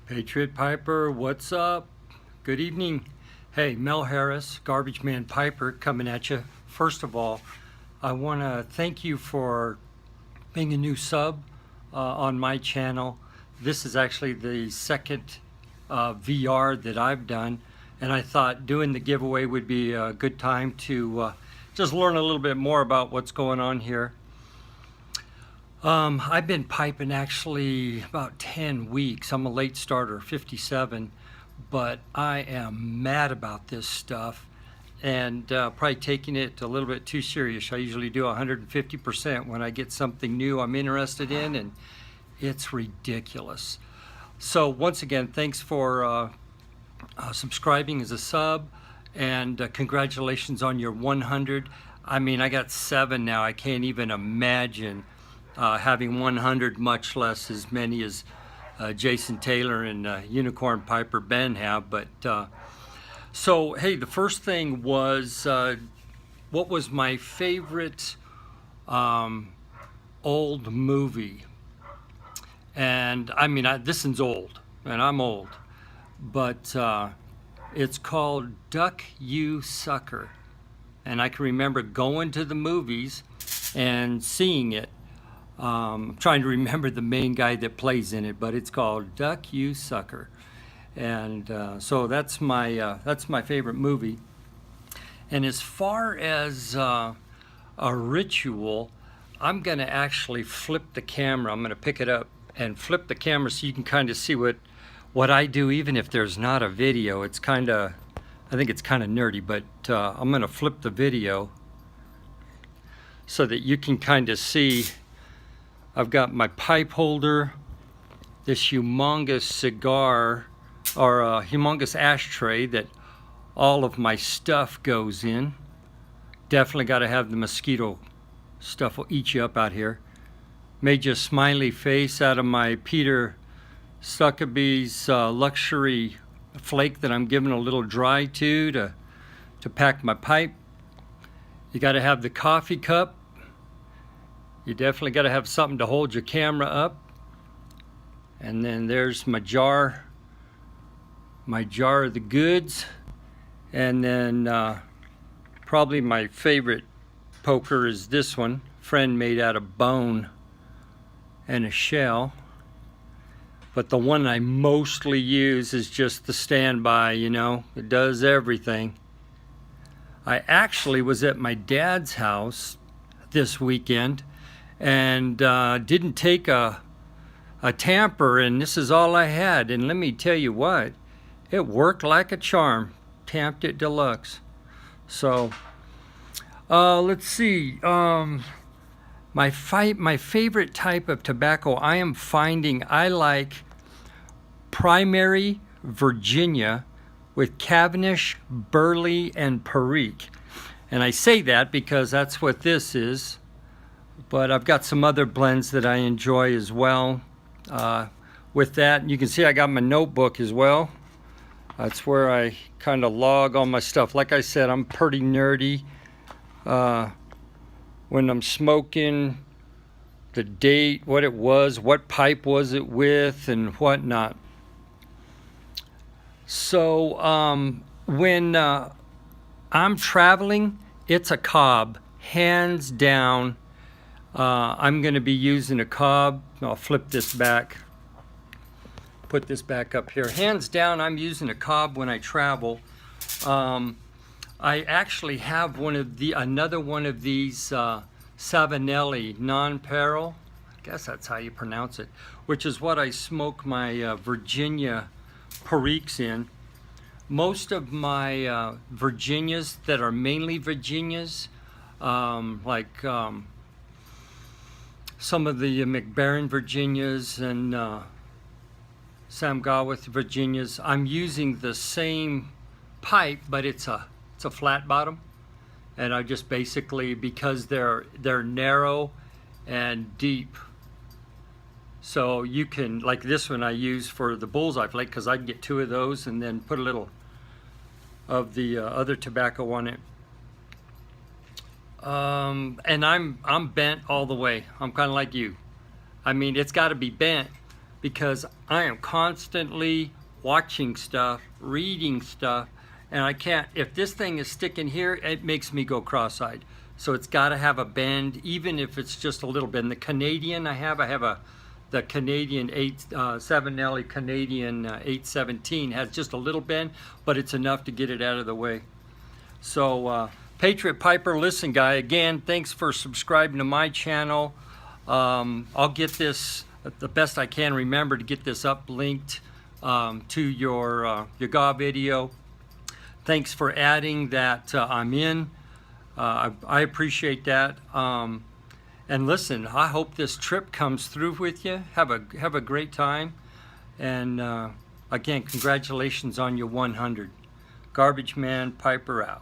Patriot Piper, what's up? Good evening. Hey, Mel Harris, Garbage Man Piper, coming at you. First of all, I want to thank you for being a new sub on my channel. This is actually the second VR that I've done, and I thought doing the giveaway would be a good time to just learn a little bit more about what's going on here. I've been piping actually about 10 weeks. I'm a late starter, 57, but I am mad about this stuff and probably taking it a little bit too serious. I usually do 150% when I get something new I'm interested in, and it's ridiculous. So once again, thanks for subscribing as a sub, and congratulations on your 100. I mean, I got 7 now. I can't even imagine having 100, much less as many as Jason Taylor and Unicorn Piper Ben have. But so hey, the first thing was what was my favorite old movie? And I mean, this one's old, and I'm old, but it's called Duck You Sucker. And I can remember going to the movies and seeing it. I'm trying to remember the main guy that plays in it, but it's called Duck You Sucker. And so that's my favorite movie. And as far as a ritual, I'm going to actually flip the camera. I'm going to pick it up and flip the camera so you can kind of see what I do, even if there's not a video. It's kind of, I think it's kind of nerdy, but I'm going to flip the video so that you can kind of see. I've got my pipe holder, this humongous cigar, or a humongous ashtray that all of my stuff goes in. Definitely got to have the mosquito stuff, will eat you up out here. Made you a smiley face out of my Peter Stuckaby's luxury flake that I'm giving a little dry to pack my pipe. You got to have the coffee cup. You definitely got to have something to hold your camera up. And then there's my jar of the goods. And then probably my favorite poker is this one, friend made out of bone and a shell. But the one I mostly use is just the standby, you know, it does everything. I actually was at my dad's house this weekend and didn't take a tamper, and this is all I had, and let me tell you what, it worked like a charm. Tamped it deluxe. So let's see, my favorite type of tobacco, I am finding I like primary Virginia with Cavendish, Burley, and Perique. And I say that because that's what this is. But I've got some other blends that I enjoy as well. With that, you can see I got my notebook as well. That's where I kind of log all my stuff. Like I said, I'm pretty nerdy. When I'm smoking, the date, what it was, what pipe was it with, and whatnot. So when I'm traveling, it's a cob, hands down. I'm going to be using a cob. I'll flip this back, put this back up here. Hands down, I'm using a cob when I travel. I actually have another one of these Savinelli non-peril. I guess that's how you pronounce it, which is what I smoke my Virginia Periques in. Most of my Virginias that are mainly Virginias, like some of the McBaron Virginias and Sam Gawith Virginias, I'm using the same pipe, but it's a flat bottom, and I just basically, because they're narrow and deep, so you can, like this one I use for the bullseye flake because I can get 2 of those and then put a little of the other tobacco on it. And I'm bent all the way. I'm kind of like you. I mean, it's got to be bent because I am constantly watching stuff, reading stuff, and I can't, if this thing is sticking here, it makes me go cross-eyed. So it's got to have a bend, even if it's just a little bit. And the Canadian I have the Canadian 7L Canadian 817 has just a little bend, but it's enough to get it out of the way. So Patriot Piper, listen guy, again, thanks for subscribing to my channel. I'll get this, the best I can remember, to get this uplinked to your GAW video. Thanks for adding that I'm in. I appreciate that. And listen, I hope this trip comes through with you. Have a great time. And again, congratulations on your 100. Garbage Man Piper out.